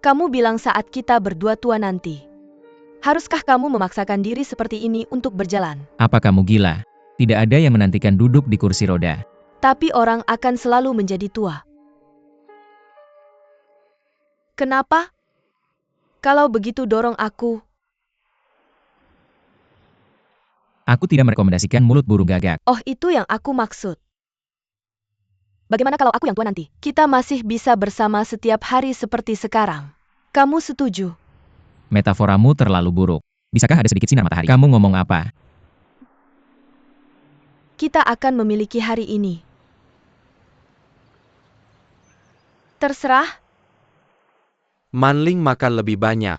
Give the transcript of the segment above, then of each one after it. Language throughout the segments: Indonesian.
Kamu bilang saat kita berdua tua nanti. Haruskah kamu memaksakan diri seperti ini untuk berjalan? Apa kamu gila? Tidak ada yang menantikan duduk di kursi roda. Tapi orang akan selalu menjadi tua. Kenapa? Kalau begitu dorong aku. Aku tidak merekomendasikan mulut burung gagak. Oh, itu yang aku maksud. Bagaimana kalau aku yang tua nanti? Kita masih bisa bersama setiap hari seperti sekarang. Kamu setuju? Metaforamu terlalu buruk. Bisakah ada sedikit sinar matahari? Kamu ngomong apa? Kita akan memiliki hari ini. Terserah. Manling makan lebih banyak.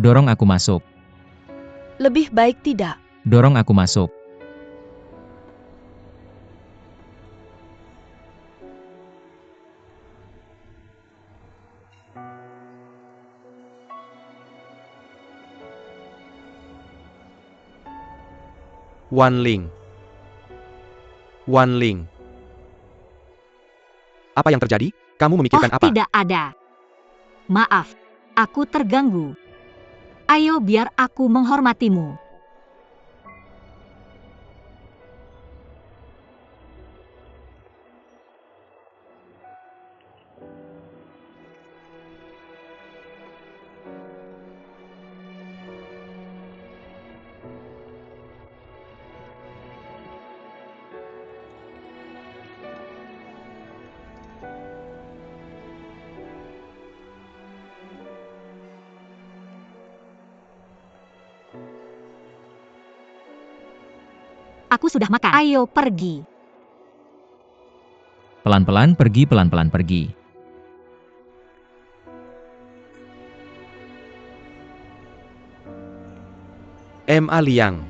Dorong aku masuk. Lebih baik tidak. Dorong aku masuk. Wanling. Wanling. Apa yang terjadi? Kamu memikirkan apa? Tidak ada. Maaf, aku terganggu. Ayo biar aku menghormatimu. Aku sudah makan. Ayo pergi. Pelan-pelan pergi, pelan-pelan pergi. Ma Liang.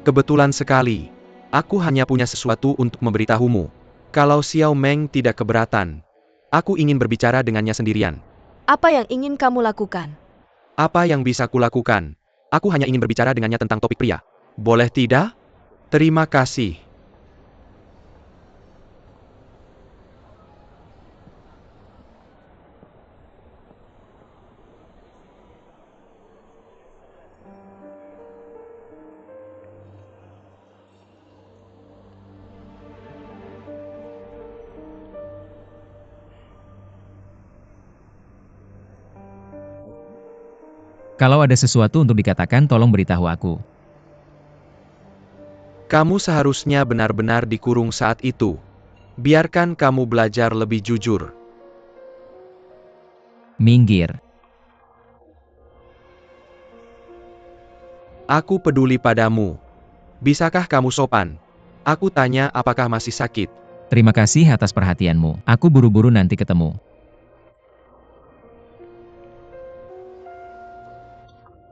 Kebetulan sekali. Aku hanya punya sesuatu untuk memberitahumu. Kalau Xiao Meng tidak keberatan, aku ingin berbicara dengannya sendirian. Apa yang ingin kamu lakukan? Apa yang bisa kulakukan? Aku hanya ingin berbicara dengannya tentang topik pria. Boleh tidak? Terima kasih. Kalau ada sesuatu untuk dikatakan, tolong beritahu aku. Kamu seharusnya benar-benar dikurung saat itu. Biarkan kamu belajar lebih jujur. Minggir. Aku peduli padamu. Bisakah kamu sopan? Aku tanya apakah masih sakit. Terima kasih atas perhatianmu. Aku buru-buru nanti ketemu.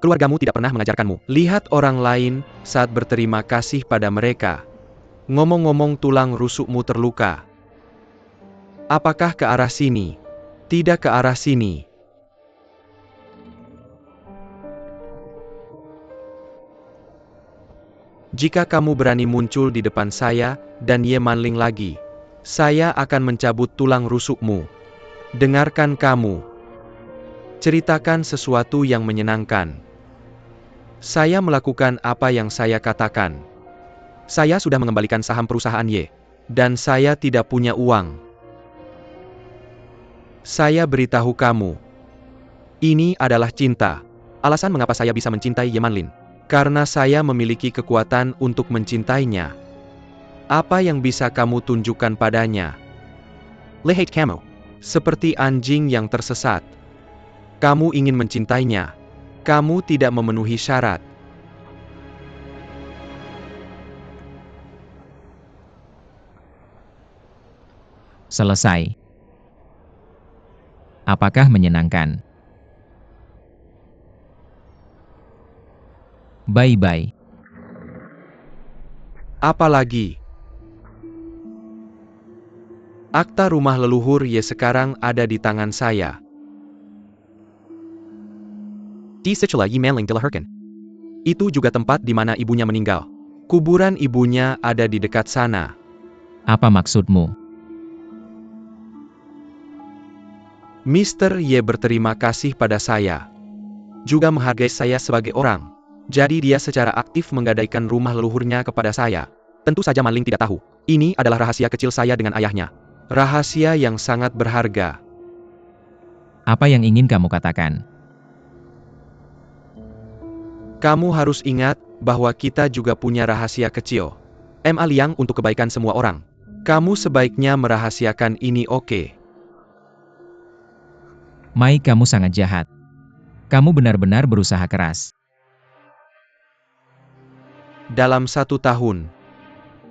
Keluargamu tidak pernah mengajarkanmu. Lihat orang lain saat berterima kasih pada mereka. Ngomong-ngomong, tulang rusukmu terluka. Apakah ke arah sini? Tidak ke arah sini. Jika kamu berani muncul di depan saya dan Ye Manling lagi, saya akan mencabut tulang rusukmu. Dengarkan kamu. Ceritakan sesuatu yang menyenangkan. Saya melakukan apa yang saya katakan. Saya sudah mengembalikan saham perusahaan Ye, dan saya tidak punya uang. Saya beritahu kamu. Ini adalah cinta. Alasan mengapa saya bisa mencintai Ye Manlin. Karena saya memiliki kekuatan untuk mencintainya. Apa yang bisa kamu tunjukkan padanya? Le hate kamu. Seperti anjing yang tersesat. Kamu ingin mencintainya. Kamu tidak memenuhi syarat. Selesai. Apakah menyenangkan? Bye-bye. Apalagi? Akta rumah leluhur Ye sekarang ada di tangan saya. Di Situla Yi Manling dilahirkan. Itu juga tempat di mana ibunya meninggal. Kuburan ibunya ada di dekat sana. Apa maksudmu? Mr. Ye berterima kasih pada saya. Juga menghargai saya sebagai orang. Jadi dia secara aktif menggadaikan rumah leluhurnya kepada saya. Tentu saja Manling tidak tahu. Ini adalah rahasia kecil saya dengan ayahnya. Rahasia yang sangat berharga. Apa yang ingin kamu katakan? Kamu harus ingat bahwa kita juga punya rahasia kecil. Ma Liang untuk kebaikan semua orang. Kamu sebaiknya merahasiakan ini, oke? Mai, kamu sangat jahat. Kamu benar-benar berusaha keras. Dalam 1 tahun.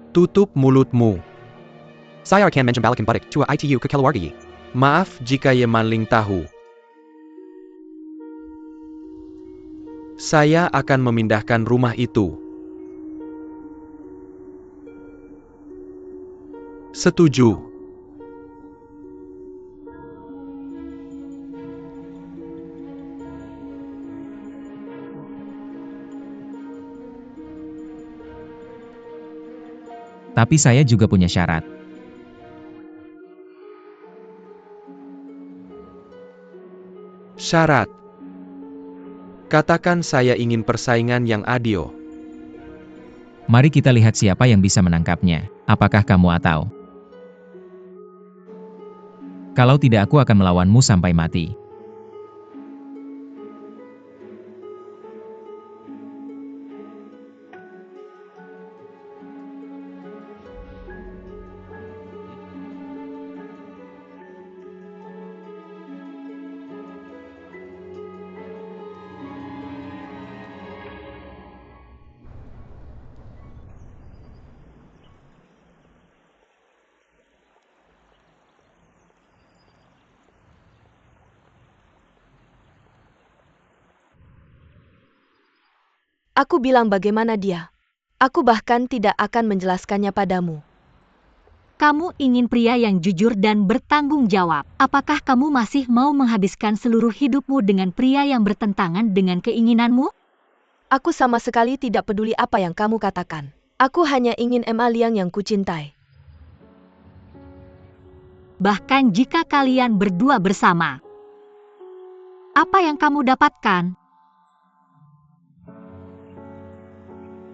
Tutup mulutmu. Saya akan menjembalakan balik tua itu ke keluarga. Maaf jika Ye Manling tahu. Saya akan memindahkan rumah itu. Setuju. Tapi saya juga punya syarat. Syarat. Katakan saya ingin persaingan yang adil. Mari kita lihat siapa yang bisa menangkapnya. Apakah kamu atau? Kalau tidak, aku akan melawanmu sampai mati. Aku bilang bagaimana dia. Aku bahkan tidak akan menjelaskannya padamu. Kamu ingin pria yang jujur dan bertanggung jawab. Apakah kamu masih mau menghabiskan seluruh hidupmu dengan pria yang bertentangan dengan keinginanmu? Aku sama sekali tidak peduli apa yang kamu katakan. Aku hanya ingin Ma Liang yang kucintai. Bahkan jika kalian berdua bersama. Apa yang kamu dapatkan?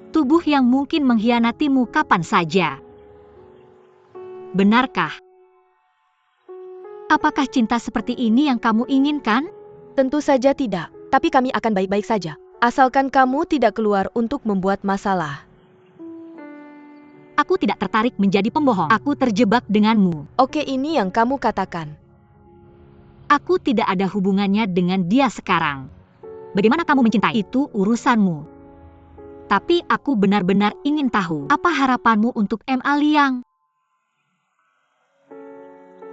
Tubuh yang mungkin mengkhianatimu kapan saja. Benarkah? Apakah cinta seperti ini yang kamu inginkan? Tentu saja tidak, tapi kami akan baik-baik saja. Asalkan kamu tidak keluar untuk membuat masalah. Aku tidak tertarik menjadi pembohong. Aku terjebak denganmu. Oke, ini yang kamu katakan. Aku tidak ada hubungannya dengan dia sekarang. Bagaimana kamu mencintai? Itu urusanmu. Tapi aku benar-benar ingin tahu, apa harapanmu untuk Ma Liang?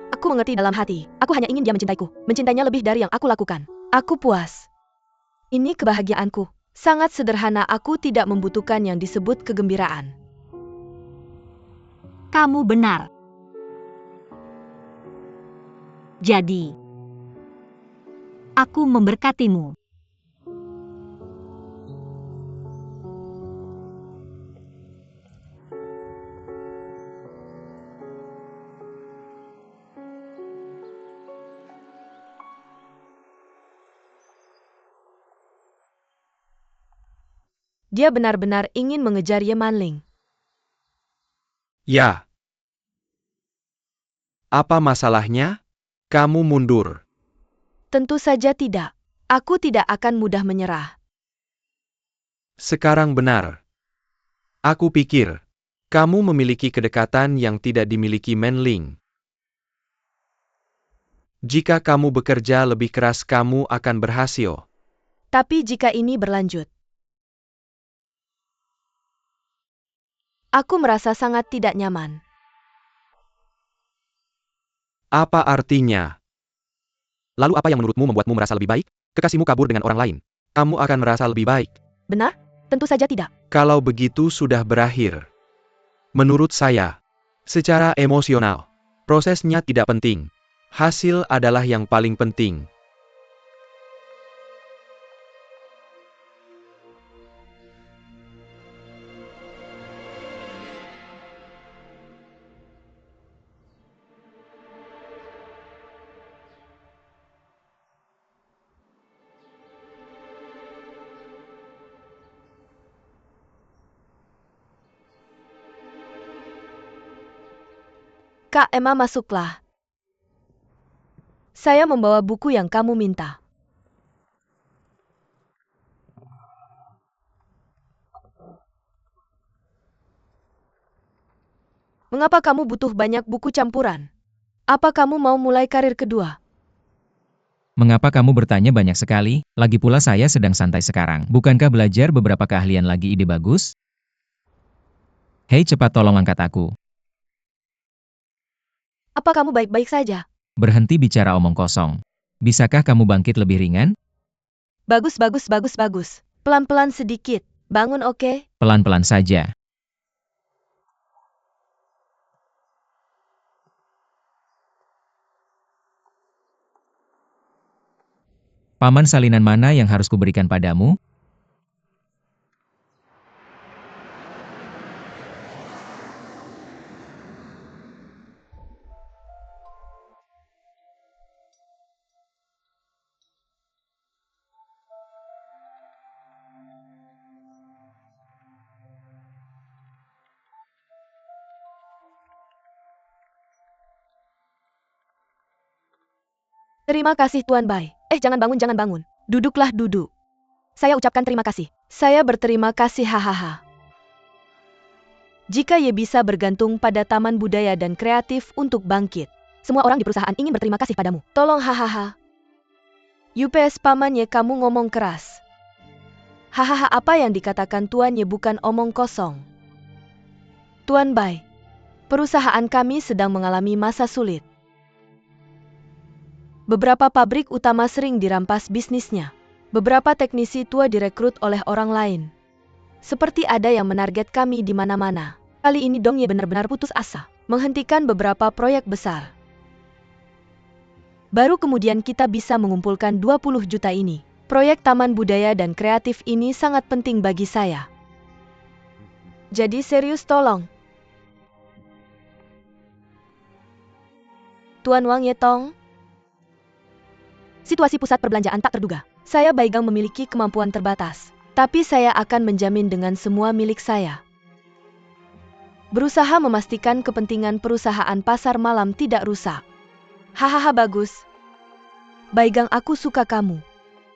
Aku mengerti dalam hati, aku hanya ingin dia mencintaiku, mencintainya lebih dari yang aku lakukan. Aku puas. Ini kebahagiaanku. Sangat sederhana, aku tidak membutuhkan yang disebut kegembiraan. Kamu benar. Jadi, aku memberkatimu. Dia benar-benar ingin mengejar Ye Manling. Ya. Apa masalahnya? Kamu mundur. Tentu saja tidak. Aku tidak akan mudah menyerah. Sekarang benar. Aku pikir, kamu memiliki kedekatan yang tidak dimiliki Manling. Jika kamu bekerja lebih keras, kamu akan berhasil. Tapi jika ini berlanjut, aku merasa sangat tidak nyaman. Apa artinya? Lalu apa yang menurutmu membuatmu merasa lebih baik? Kekasihmu kabur dengan orang lain. Kamu akan merasa lebih baik. Benar? Tentu saja tidak. Kalau begitu sudah berakhir. Menurut saya, secara emosional, Prosesnya tidak penting. Hasil adalah yang paling penting. Kak Emma, masuklah. Saya membawa buku yang kamu minta. Mengapa kamu butuh banyak buku campuran? Apa kamu mau mulai karir kedua? Mengapa kamu bertanya banyak sekali? Lagi pula saya sedang santai sekarang. Bukankah belajar beberapa keahlian lagi ide bagus? Hei, cepat tolong angkat aku. Apa kamu baik-baik saja? Berhenti bicara omong kosong. Bisakah kamu bangkit lebih ringan? Bagus, bagus, bagus, bagus. Pelan-pelan sedikit. Bangun, oke? Pelan-pelan saja. Paman, salinan mana yang harus kuberikan padamu? Terima kasih, Tuan Bai. Jangan bangun, jangan bangun. Duduklah, duduk. Saya ucapkan terima kasih. Saya berterima kasih, hahaha. Jika Ye bisa bergantung pada Taman Budaya dan Kreatif untuk bangkit, semua orang di perusahaan ingin berterima kasih padamu. Tolong, hahaha. UPS Paman Ye, kamu ngomong keras. Hahaha, apa yang dikatakan Tuan Ye bukan omong kosong. Tuan Bai, perusahaan kami sedang mengalami masa sulit. Beberapa pabrik utama sering dirampas bisnisnya. Beberapa teknisi tua direkrut oleh orang lain. Seperti ada yang menarget kami di mana-mana. Kali ini Dong Ye benar-benar putus asa, menghentikan beberapa proyek besar. Baru kemudian kita bisa mengumpulkan 20 juta ini. Proyek Taman Budaya dan Kreatif ini sangat penting bagi saya. Jadi serius, tolong. Tuan Wang Yetong. Situasi pusat perbelanjaan tak terduga. Saya Baigang memiliki kemampuan terbatas, tapi saya akan menjamin dengan semua milik saya. Berusaha memastikan kepentingan perusahaan pasar malam tidak rusak. Hahaha, bagus. Baigang, aku suka kamu.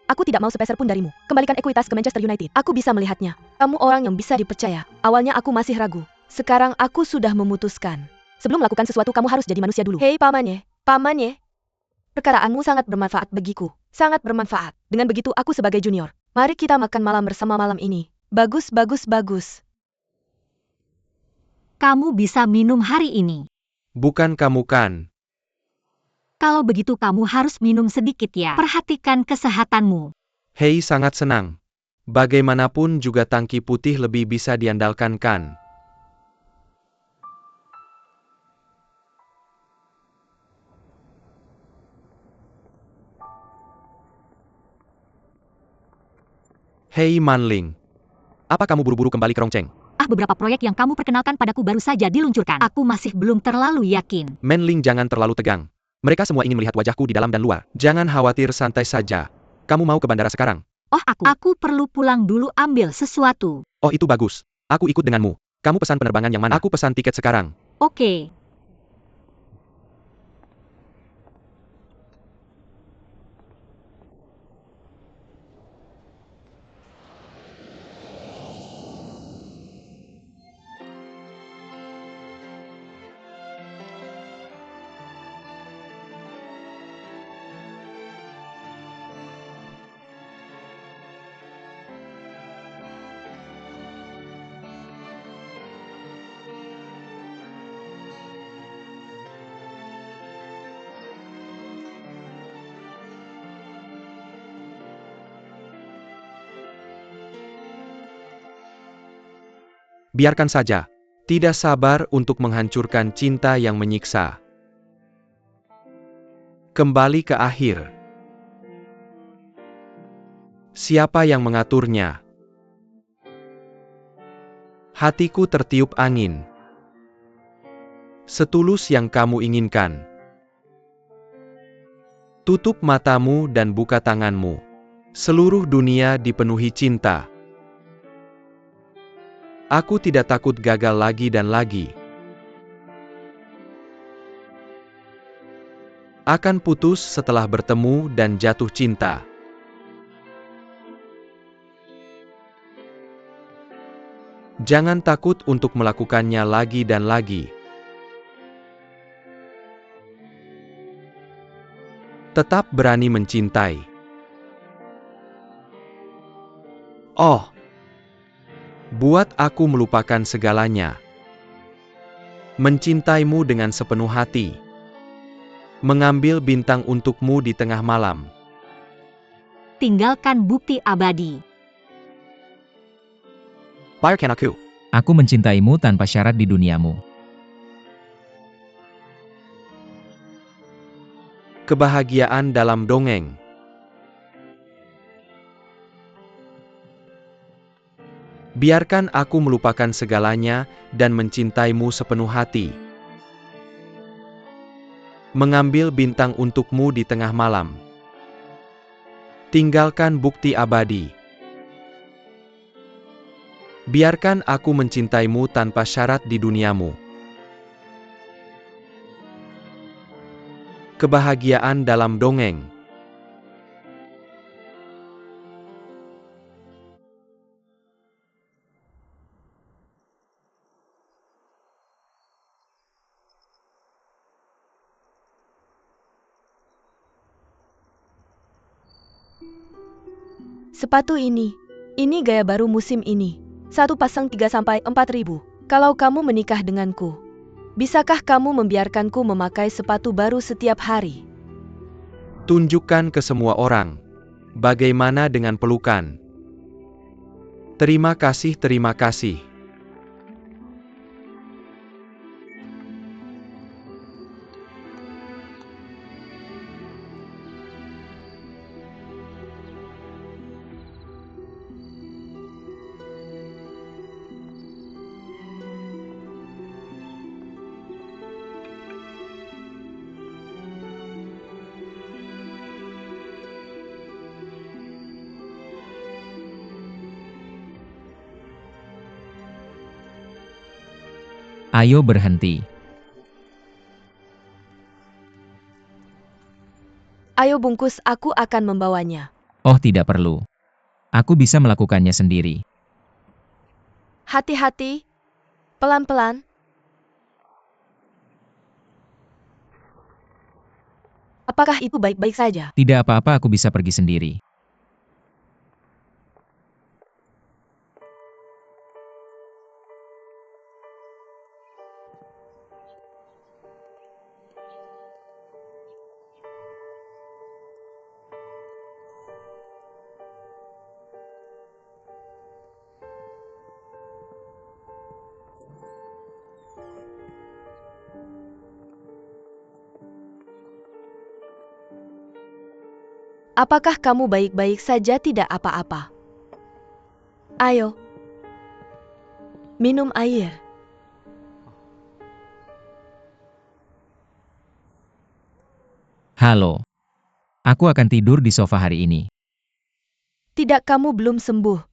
Aku tidak mau sepeser pun darimu. Kembalikan ekuitas ke Manchester United. Aku bisa melihatnya. Kamu orang yang bisa dipercaya. Awalnya aku masih ragu. Sekarang aku sudah memutuskan. Sebelum melakukan sesuatu kamu harus jadi manusia dulu. Hei Paman Ye. Paman Ye. Perkaraanmu sangat bermanfaat bagiku. Sangat bermanfaat. Dengan begitu aku sebagai junior. Mari kita makan malam bersama malam ini. Bagus, bagus, bagus. Kamu bisa minum hari ini. Bukan kamu kan? Kalau begitu kamu harus minum sedikit ya. Perhatikan kesehatanmu. Hei, sangat senang. Bagaimanapun juga tangki putih lebih bisa diandalkan kan? Hei Manling. Apa kamu buru-buru kembali ke Rongcheng? Beberapa proyek yang kamu perkenalkan padaku baru saja diluncurkan. Aku masih belum terlalu yakin. Manling, jangan terlalu tegang. Mereka semua ingin melihat wajahku di dalam dan luar. Jangan khawatir, santai saja. Kamu mau ke bandara sekarang? Oh, aku perlu pulang dulu ambil sesuatu. Oh, itu bagus. Aku ikut denganmu. Kamu pesan penerbangan yang mana? Aku pesan tiket sekarang. Oke. Biarkan saja. Tidak sabar untuk menghancurkan cinta yang menyiksa. Kembali ke akhir. Siapa yang mengaturnya? Hatiku tertiup angin. Setulus yang kamu inginkan. Tutup matamu dan buka tanganmu. Seluruh dunia dipenuhi cinta. Aku tidak takut gagal lagi dan lagi. Akan putus setelah bertemu dan jatuh cinta. Jangan takut untuk melakukannya lagi dan lagi. Tetap berani mencintai. Oh, buat aku melupakan segalanya. Mencintaimu dengan sepenuh hati. Mengambil bintang untukmu di tengah malam. Tinggalkan bukti abadi. Biarkan aku. Aku mencintaimu tanpa syarat di duniamu. Kebahagiaan dalam dongeng. Biarkan aku melupakan segalanya dan mencintaimu sepenuh hati. Mengambil bintang untukmu di tengah malam. Tinggalkan bukti abadi. Biarkan aku mencintaimu tanpa syarat di duniamu. Kebahagiaan dalam dongeng. Sepatu ini gaya baru musim ini. Satu pasang 3-4 ribu. Kalau kamu menikah denganku, bisakah kamu membiarkanku memakai sepatu baru setiap hari? Tunjukkan ke semua orang. Bagaimana dengan pelukan? Terima kasih, terima kasih. Ayo berhenti. Ayo bungkus, aku akan membawanya. Oh, tidak perlu. Aku bisa melakukannya sendiri. Hati-hati. Pelan-pelan. Apakah itu baik-baik saja? Tidak apa-apa, aku bisa pergi sendiri. Apakah kamu baik-baik saja, tidak apa-apa? Ayo. Minum air. Halo. Aku akan tidur di sofa hari ini. Tidak, kamu belum sembuh.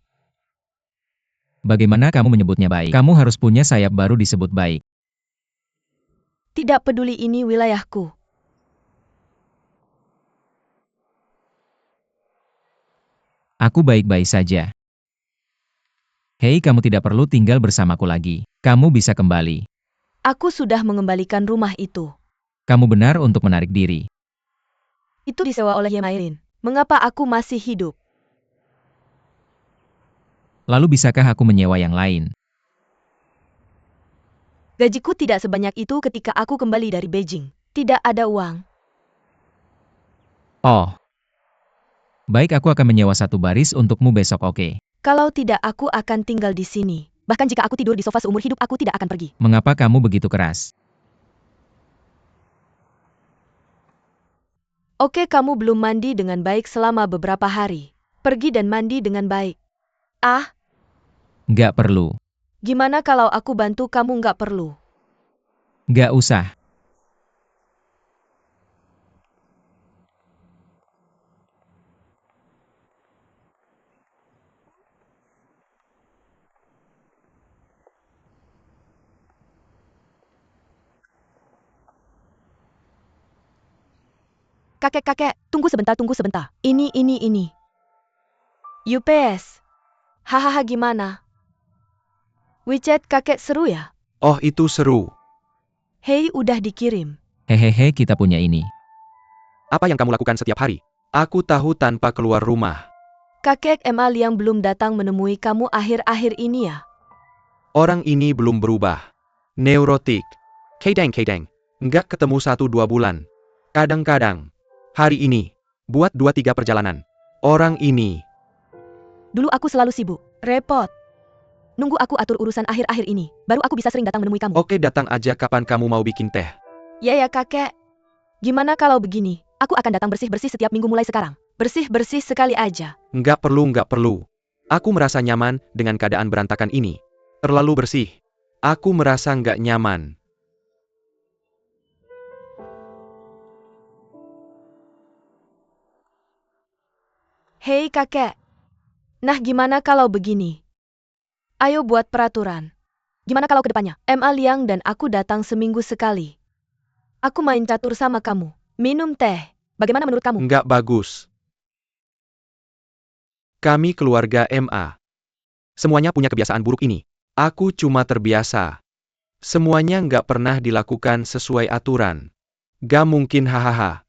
Bagaimana kamu menyebutnya baik? Kamu harus punya sayap baru disebut baik. Tidak peduli, ini wilayahku. Aku baik-baik saja. Hei, kamu tidak perlu tinggal bersamaku lagi. Kamu bisa kembali. Aku sudah mengembalikan rumah itu. Kamu benar untuk menarik diri. Itu disewa oleh Yemailin. Mengapa aku masih hidup? Lalu bisakah aku menyewa yang lain? Gajiku tidak sebanyak itu ketika aku kembali dari Beijing. Tidak ada uang. Oh. Baik, aku akan menyewa satu baris untukmu besok, oke? Kalau tidak, aku akan tinggal di sini. Bahkan jika aku tidur di sofa seumur hidup, aku tidak akan pergi. Mengapa kamu begitu keras? Oke, kamu belum mandi dengan baik selama beberapa hari. Pergi dan mandi dengan baik. Ah, Nggak perlu. gimana kalau aku bantu kamu nggak perlu? Nggak usah. Kakek, tunggu sebentar. Ini. UPS. Hahaha, gimana? WeChat kakek seru ya? Oh, itu seru. Hei, udah dikirim. Hehehe, kita punya ini. Apa yang kamu lakukan setiap hari? Aku tahu tanpa keluar rumah. Kakek Emal yang belum datang menemui kamu akhir-akhir ini ya? Orang ini belum berubah. Neurotik. Kadang. Nggak ketemu 1-2 bulan. Kadang-kadang. Hari ini. Buat 2-3 perjalanan. Orang ini. Dulu aku selalu sibuk. Repot. Nunggu aku atur urusan akhir-akhir ini, baru aku bisa sering datang menemui kamu. Oke, datang aja kapan kamu mau bikin teh. Ya kakek. Gimana kalau begini? Aku akan datang bersih-bersih setiap minggu mulai sekarang. Bersih-bersih sekali aja. Nggak perlu. Aku merasa nyaman dengan keadaan berantakan ini. Terlalu bersih. Aku merasa nggak nyaman. Hei kakek. Nah, gimana kalau begini? Ayo buat peraturan. Gimana kalau kedepannya, Ma Liang dan aku datang seminggu sekali. Aku main catur sama kamu. Minum teh. Bagaimana menurut kamu? Nggak bagus. Kami keluarga MA. Semuanya punya kebiasaan buruk ini. Aku cuma terbiasa. Semuanya nggak pernah dilakukan sesuai aturan. Gak mungkin, hahaha.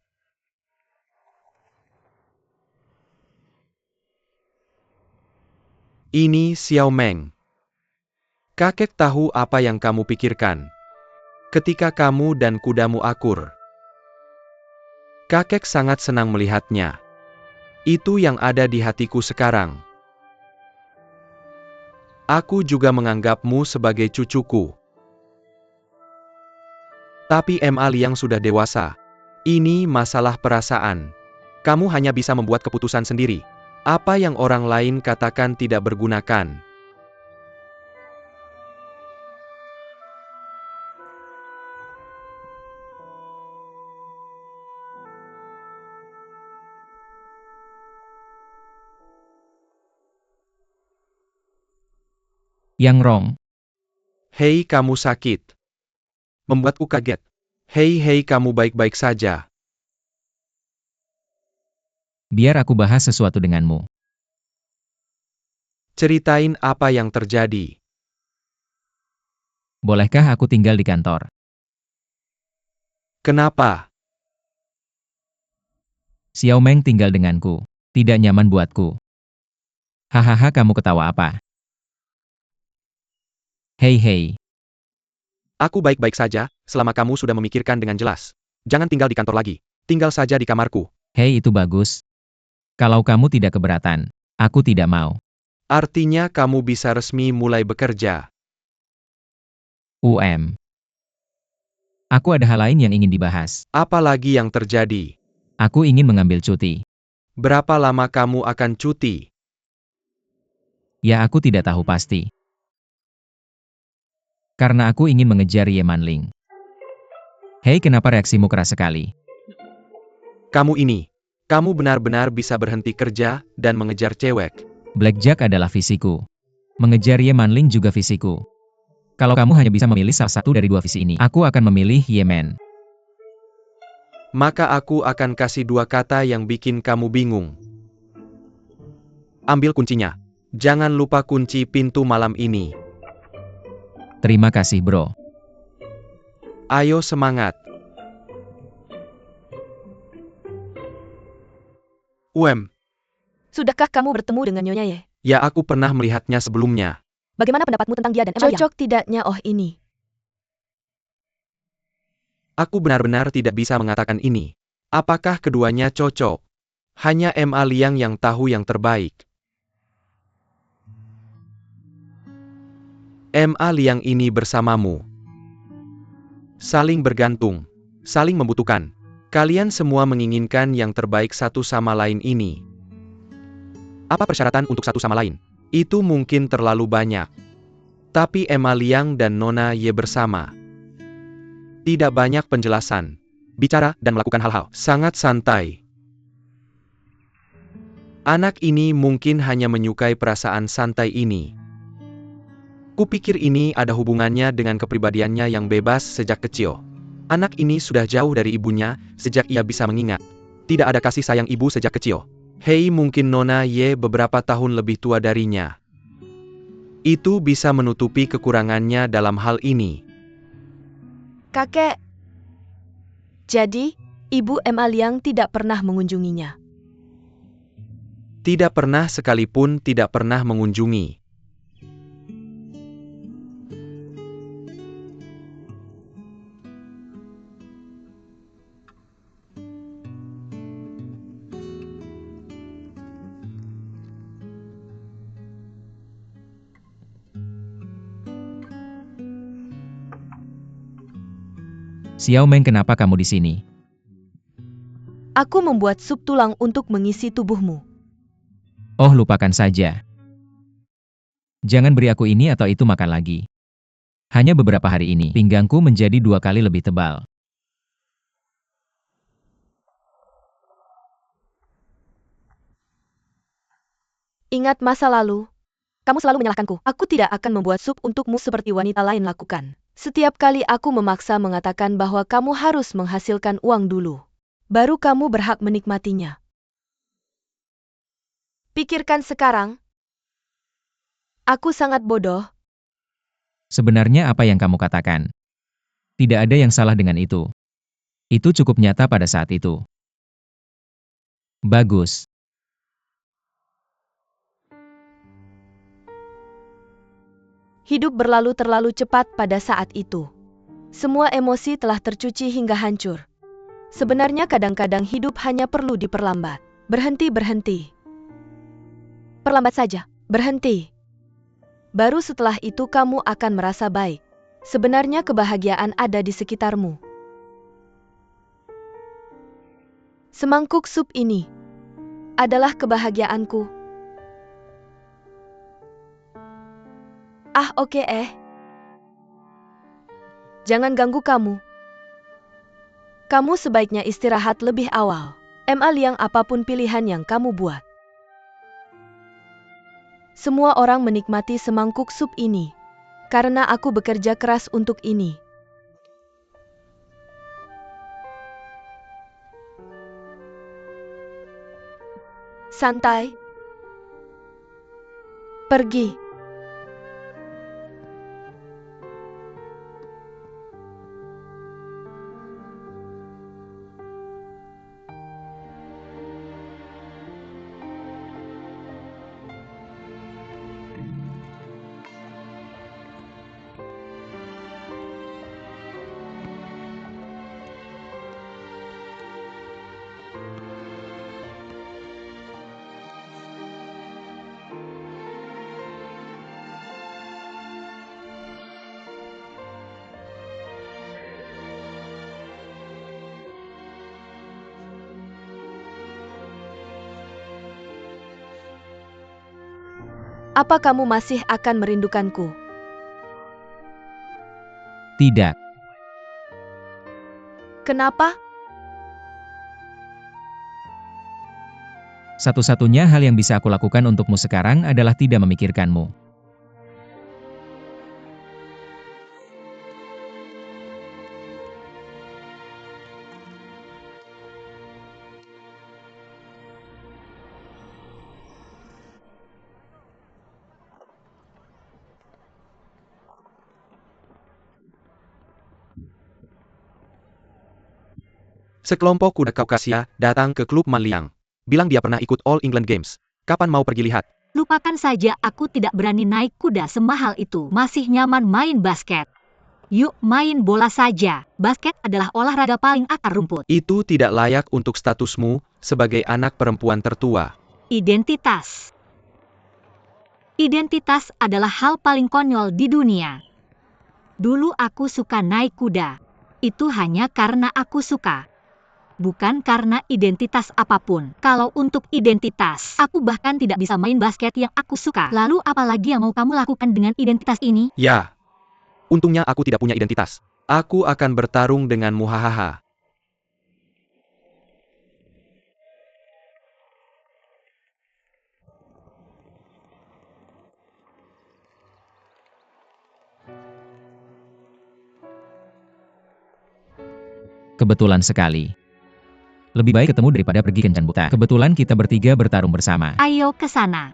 Ini Xiao Meng. Kakek tahu apa yang kamu pikirkan. Ketika kamu dan kudamu akur. Kakek sangat senang melihatnya. Itu yang ada di hatiku sekarang. Aku juga menganggapmu sebagai cucuku. Tapi Ma Liang sudah dewasa. Ini masalah perasaan. Kamu hanya bisa membuat keputusan sendiri. Apa yang orang lain katakan tidak bergunakan. Yang Rong. Hei, kamu sakit. Membuatku kaget. Hei, kamu baik-baik saja. Biar aku bahas sesuatu denganmu. Ceritain apa yang terjadi. Bolehkah aku tinggal di kantor? Kenapa? Xiao Meng tinggal denganku. Tidak nyaman buatku. Hahaha, kamu ketawa apa? Hei. Aku baik-baik saja, selama kamu sudah memikirkan dengan jelas. Jangan tinggal di kantor lagi. Tinggal saja di kamarku. Hei, itu bagus. Kalau kamu tidak keberatan, aku tidak mau. Artinya kamu bisa resmi mulai bekerja. Aku ada hal lain yang ingin dibahas. Apa lagi yang terjadi? Aku ingin mengambil cuti. Berapa lama kamu akan cuti? Ya, aku tidak tahu pasti. Karena aku ingin mengejar Ye Manling. Hei, kenapa reaksimu keras sekali? Kamu benar-benar bisa berhenti kerja dan mengejar cewek. Blackjack adalah visiku. Mengejar Ye Manling juga visiku. Kalau kamu hanya bisa memilih salah satu dari dua visi ini, aku akan memilih Ye Man. Maka aku akan kasih 2 kata yang bikin kamu bingung. Ambil kuncinya. Jangan lupa kunci pintu malam ini. Terima kasih, bro. Ayo semangat. Sudahkah kamu bertemu dengan Nyonya Ye? Ya, aku pernah melihatnya sebelumnya. Bagaimana pendapatmu tentang dia dan Ma Liang? Cocok tidaknya ini? Aku benar-benar tidak bisa mengatakan ini. Apakah keduanya cocok? Hanya Ma Liang yang tahu yang terbaik. Ma Liang ini bersamamu. Saling bergantung. Saling membutuhkan. Kalian semua menginginkan yang terbaik satu sama lain ini. Apa persyaratan untuk satu sama lain? Itu mungkin terlalu banyak. Tapi Emma Liang dan Nona Ye bersama. Tidak banyak penjelasan. Bicara dan melakukan hal-hal sangat santai. Anak ini mungkin hanya menyukai perasaan santai ini. Kupikir ini ada hubungannya dengan kepribadiannya yang bebas sejak kecil. Anak ini sudah jauh dari ibunya sejak ia bisa mengingat. Tidak ada kasih sayang ibu sejak kecil. Hei, mungkin Nona Ye beberapa tahun lebih tua darinya. Itu bisa menutupi kekurangannya dalam hal ini. Kakek. Jadi, Ibu Emma Liang tidak pernah mengunjunginya. Tidak pernah, sekalipun tidak pernah mengunjungi. Xiao Meng, kenapa kamu di sini? Aku membuat sup tulang untuk mengisi tubuhmu. Oh, lupakan saja. Jangan beri aku ini atau itu makan lagi. Hanya beberapa hari ini, pinggangku menjadi 2 kali lebih tebal. Ingat masa lalu? Kamu selalu menyalahkanku. Aku tidak akan membuat sup untukmu seperti wanita lain lakukan. Setiap kali aku memaksa mengatakan bahwa kamu harus menghasilkan uang dulu. Baru kamu berhak menikmatinya. Pikirkan sekarang. Aku sangat bodoh. Sebenarnya apa yang kamu katakan? Tidak ada yang salah dengan itu. Itu cukup nyata pada saat itu. Bagus. Hidup berlalu terlalu cepat pada saat itu. Semua emosi telah tercuci hingga hancur. Sebenarnya kadang-kadang hidup hanya perlu diperlambat. Berhenti. Perlambat saja, berhenti. Baru setelah itu kamu akan merasa baik. Sebenarnya kebahagiaan ada di sekitarmu. Semangkuk sup ini adalah kebahagiaanku. Oke. Jangan ganggu kamu. Kamu sebaiknya istirahat lebih awal. Emma Liang, apapun pilihan yang kamu buat. Semua orang menikmati semangkuk sup ini. Karena aku bekerja keras untuk ini. Santai. Pergi. Apa kamu masih akan merindukanku? Tidak. Kenapa? Satu-satunya hal yang bisa aku lakukan untukmu sekarang adalah tidak memikirkanmu. Sekelompok kuda Kaukasia datang ke klub Man Liang. Bilang dia pernah ikut All England Games. Kapan mau pergi lihat? Lupakan saja, aku tidak berani naik kuda semahal itu. Masih nyaman main basket. Yuk main bola saja. Basket adalah olahraga paling akar rumput. Itu tidak layak untuk statusmu sebagai anak perempuan tertua. Identitas. Identitas adalah hal paling konyol di dunia. Dulu aku suka naik kuda. Itu hanya karena aku suka. bukan karena identitas apapun. Kalau untuk identitas, aku bahkan tidak bisa main basket yang aku suka. Lalu apalagi yang mau kamu lakukan dengan identitas ini? Ya, untungnya aku tidak punya identitas. Aku akan bertarung denganmu hahaha. Kebetulan sekali. Lebih baik ketemu daripada pergi kencan buta. Kebetulan kita bertiga bertarung bersama. Ayo ke sana.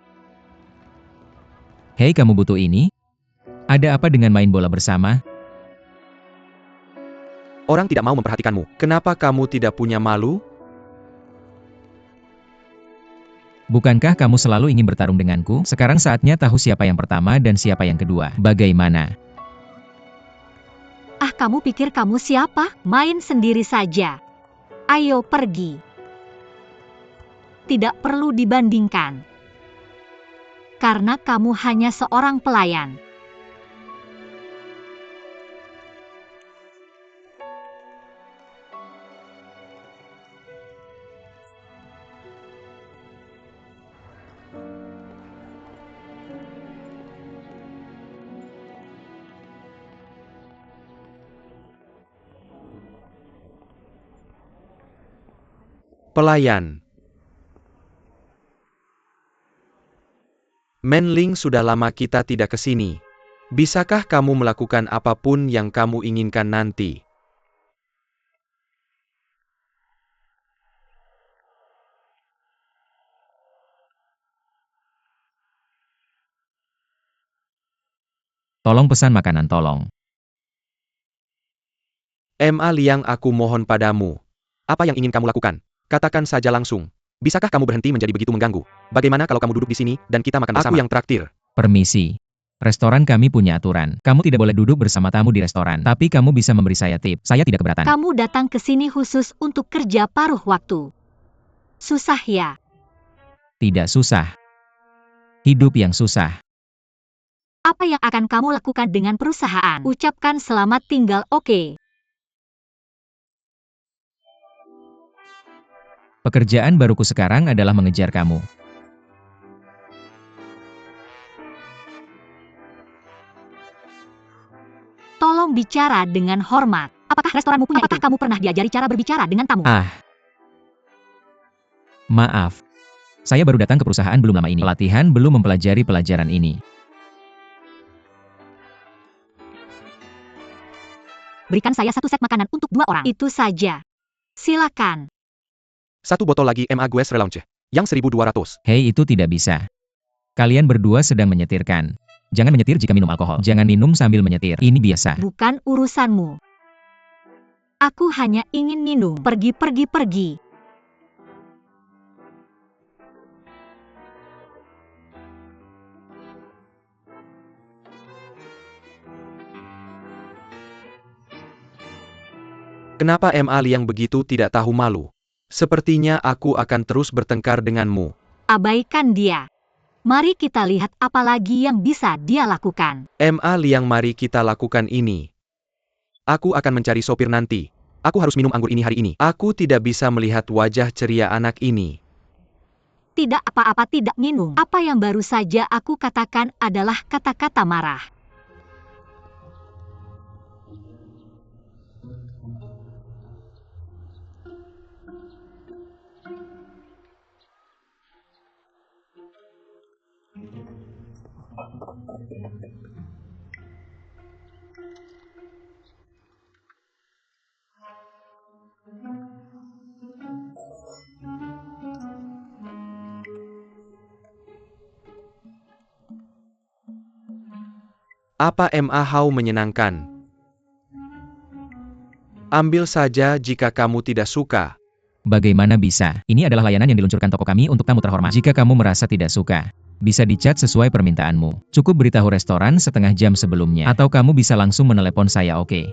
Hei, kamu butuh ini? Ada apa dengan main bola bersama? Orang tidak mau memperhatikanmu. Kenapa kamu tidak punya malu? Bukankah kamu selalu ingin bertarung denganku? Sekarang saatnya tahu siapa yang pertama dan siapa yang kedua. Bagaimana? Ah, kamu pikir kamu siapa? Main sendiri saja. Ayo pergi. Tidak perlu dibandingkan. Karena kamu hanya seorang pelayan. Pelayan. Manling, sudah lama kita tidak ke sini. Bisakah kamu melakukan apapun yang kamu inginkan nanti? Tolong pesan makanan, tolong. Ma Liang, aku mohon padamu. Apa yang ingin kamu lakukan? Katakan saja langsung. Bisakah kamu berhenti menjadi begitu mengganggu? Bagaimana kalau kamu duduk di sini dan kita makan bersama? Aku yang traktir. Permisi. Restoran kami punya aturan. Kamu tidak boleh duduk bersama tamu di restoran. Tapi kamu bisa memberi saya tip. Saya tidak keberatan. Kamu datang ke sini khusus untuk kerja paruh waktu. Susah ya? Tidak susah. Hidup yang susah. Apa yang akan kamu lakukan dengan perusahaan? Ucapkan selamat tinggal, oke? Pekerjaan baruku sekarang adalah mengejar kamu. Tolong bicara dengan hormat. Apakah restoranmu punya itu? Apakah kamu pernah diajari cara berbicara dengan tamu? Maaf. Saya baru datang ke perusahaan belum lama ini. Pelatihan belum mempelajari pelajaran ini. Berikan saya satu set makanan untuk 2 orang. Itu saja. Silakan. Satu botol lagi Ma Gues Relaunch. Yang 1200. Hei, itu tidak bisa. Kalian berdua sedang menyetirkan. Jangan menyetir jika minum alkohol. Jangan minum sambil menyetir. Ini biasa. Bukan urusanmu. Aku hanya ingin minum. Pergi, pergi, pergi. Kenapa Ma Liang begitu tidak tahu malu? Sepertinya aku akan terus bertengkar denganmu. Abaikan dia. Mari kita lihat apa lagi yang bisa dia lakukan. Ma Liang, mari kita lakukan ini. Aku akan mencari sopir nanti. Aku harus minum anggur ini hari ini. Aku tidak bisa melihat wajah ceria anak ini. Tidak apa-apa, tidak minum. Apa yang baru saja aku katakan adalah kata-kata marah. Apa Ma Hao menyenangkan? Ambil saja jika kamu tidak suka. Bagaimana bisa? Ini adalah layanan yang diluncurkan toko kami untuk tamu terhormat. Jika kamu merasa tidak suka, bisa dicat sesuai permintaanmu. Cukup beritahu restoran setengah jam sebelumnya. Atau kamu bisa langsung menelepon saya, oke?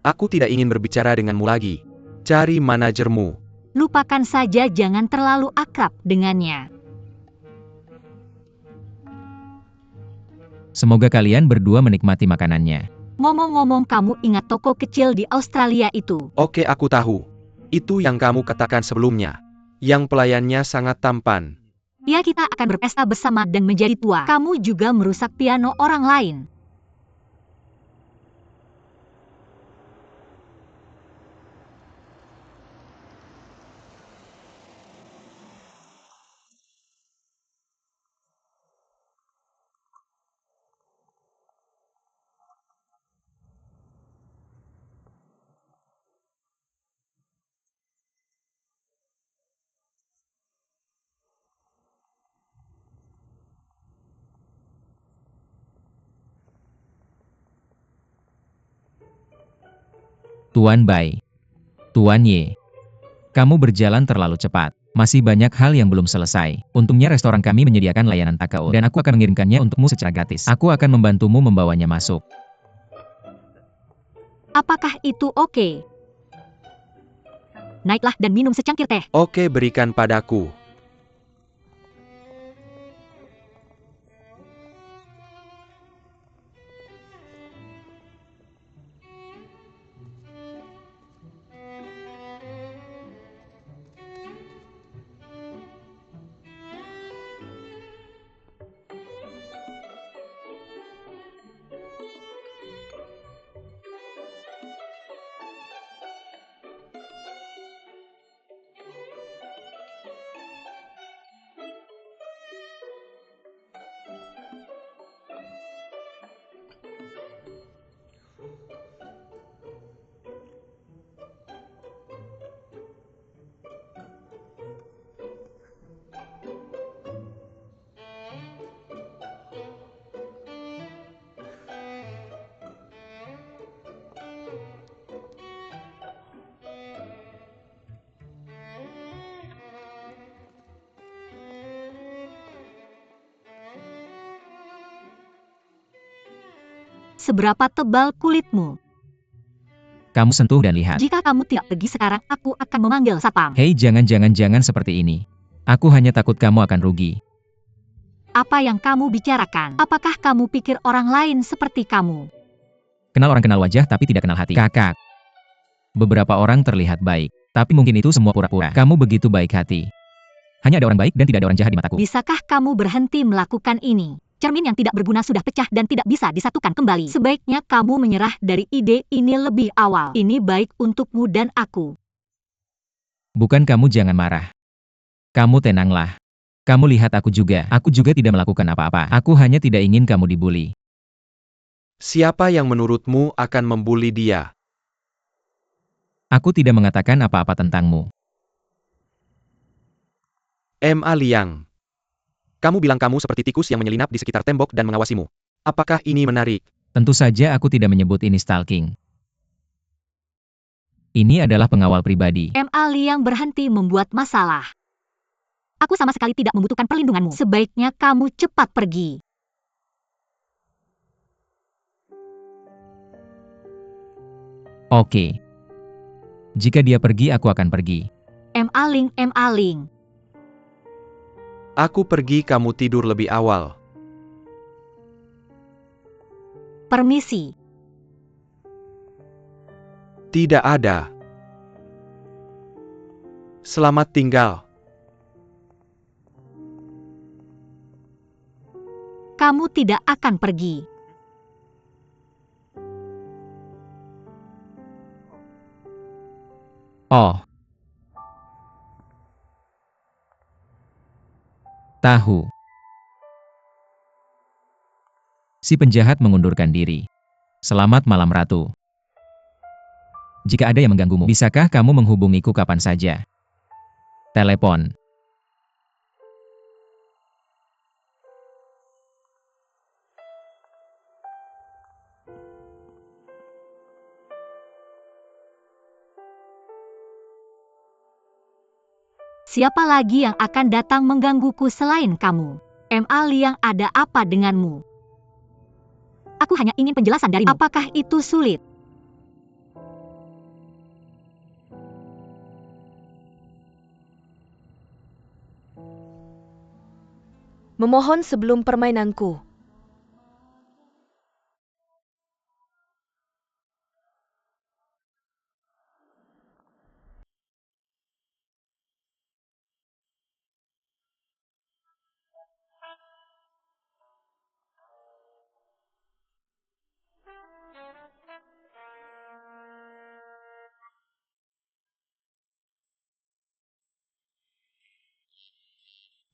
Aku tidak ingin berbicara denganmu lagi. Cari manajermu. Lupakan saja, jangan terlalu akrab dengannya. Semoga kalian berdua menikmati makanannya. Ngomong-ngomong, kamu ingat toko kecil di Australia itu? Oke, aku tahu. Itu yang kamu katakan sebelumnya. Yang pelayannya sangat tampan. Ya, kita akan berpesta bersama dan menjadi tua. Kamu juga merusak piano orang lain. Tuan Bai. Tuan Ye. Kamu berjalan terlalu cepat. Masih banyak hal yang belum selesai. Untungnya restoran kami menyediakan layanan takeout dan aku akan mengirimkannya untukmu secara gratis. Aku akan membantumu membawanya masuk. Apakah itu oke? Naiklah dan minum secangkir teh. Oke, berikan padaku. Seberapa tebal kulitmu? Kamu sentuh dan lihat. Jika kamu tidak pergi sekarang, aku akan memanggil satpam. Hei, jangan seperti ini. Aku hanya takut kamu akan rugi. Apa yang kamu bicarakan? Apakah kamu pikir orang lain seperti kamu? Kenal orang kenal wajah tapi tidak kenal hati. Kakak. Beberapa orang terlihat baik, tapi mungkin itu semua pura-pura. Kamu begitu baik hati. Hanya ada orang baik dan tidak ada orang jahat di mataku. Bisakah kamu berhenti melakukan ini? Cermin yang tidak berguna sudah pecah dan tidak bisa disatukan kembali. Sebaiknya kamu menyerah dari ide ini lebih awal. Ini baik untukmu dan aku. Bukan, kamu jangan marah. Kamu tenanglah. Kamu lihat aku juga tidak melakukan apa-apa. Aku hanya tidak ingin kamu dibully. Siapa yang menurutmu akan membuli dia? Aku tidak mengatakan apa-apa tentangmu. Ma Liang. Kamu bilang kamu seperti tikus yang menyelinap di sekitar tembok dan mengawasimu. Apakah ini menarik? Tentu saja aku tidak menyebut ini stalking. Ini adalah pengawal pribadi. Ma Liang berhenti membuat masalah. Aku sama sekali tidak membutuhkan perlindunganmu. Sebaiknya kamu cepat pergi. Oke. Jika dia pergi, aku akan pergi. Ma Ling. Aku pergi, kamu tidur lebih awal. Permisi. Tidak ada. Selamat tinggal. Kamu tidak akan pergi. Oh. Tahu. Si penjahat mengundurkan diri. Selamat malam, Ratu. Jika ada yang mengganggumu, bisakah kamu menghubungiku kapan saja? Telepon. Siapa lagi yang akan datang menggangguku selain kamu? Ma Liang, ada apa denganmu? Aku hanya ingin penjelasan darimu. Apakah itu sulit? Memohon sebelum permainanku.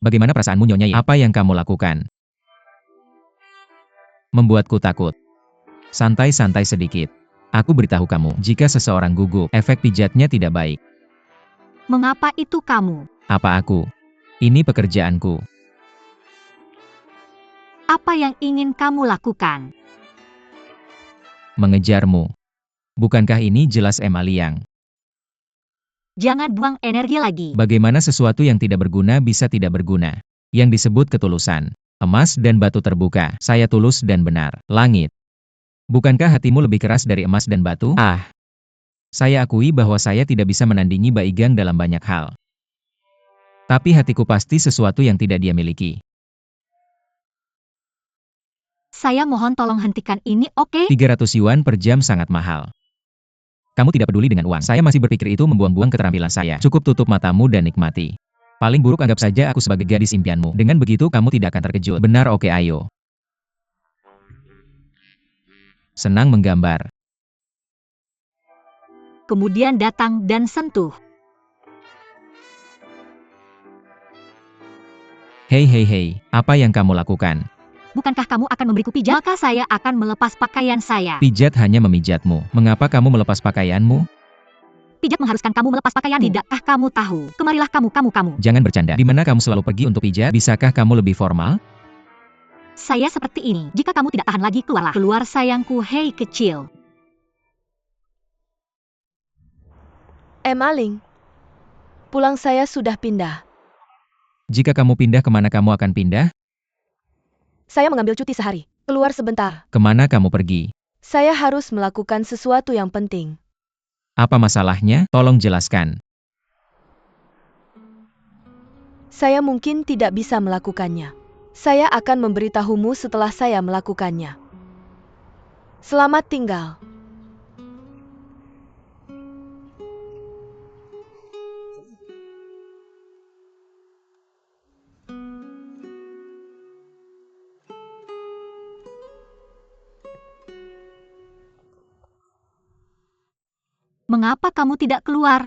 Bagaimana perasaanmu, Nyonya Ye? Apa yang kamu lakukan? Membuatku takut. Santai-santai sedikit. Aku beritahu kamu, jika seseorang gugup, efek pijatnya tidak baik. Mengapa itu kamu? Apa aku? Ini pekerjaanku. Apa yang ingin kamu lakukan? Mengejarmu. Bukankah ini jelas Emma Liang? Jangan buang energi lagi. Bagaimana sesuatu yang tidak berguna bisa tidak berguna? Yang disebut ketulusan. Emas dan batu terbuka. Saya tulus dan benar. Langit. Bukankah hatimu lebih keras dari emas dan batu? Ah. Saya akui bahwa saya tidak bisa menandingi Baigang dalam banyak hal. Tapi hatiku pasti sesuatu yang tidak dia miliki. Saya mohon tolong hentikan ini, oke? 300 yuan per jam sangat mahal. Kamu tidak peduli dengan uang. Saya masih berpikir itu membuang-buang keterampilan saya. Cukup tutup matamu dan nikmati. Paling buruk anggap saja aku sebagai gadis impianmu. Dengan begitu kamu tidak akan terkejut. Benar, oke, ayo. Senang menggambar. Kemudian datang dan sentuh. Hei, apa yang kamu lakukan? Bukankah kamu akan memberiku pijat? Maka saya akan melepas pakaian saya. Pijat hanya memijatmu. Mengapa kamu melepas pakaianmu? Pijat mengharuskan kamu melepas pakaian. Tidakkah kamu tahu? Kemarilah kamu. Jangan bercanda. Di mana kamu selalu pergi untuk pijat? Bisakah kamu lebih formal? Saya seperti ini. Jika kamu tidak tahan lagi, keluarlah. Keluar sayangku, hei kecil. Emma Ling. Pulang saya sudah pindah. Jika kamu pindah, kemana kamu akan pindah? Saya mengambil cuti sehari. Keluar sebentar. Kemana kamu pergi? Saya harus melakukan sesuatu yang penting. Apa masalahnya? Tolong jelaskan. Saya mungkin tidak bisa melakukannya. Saya akan memberitahumu setelah saya melakukannya. Selamat tinggal. Mengapa kamu tidak keluar?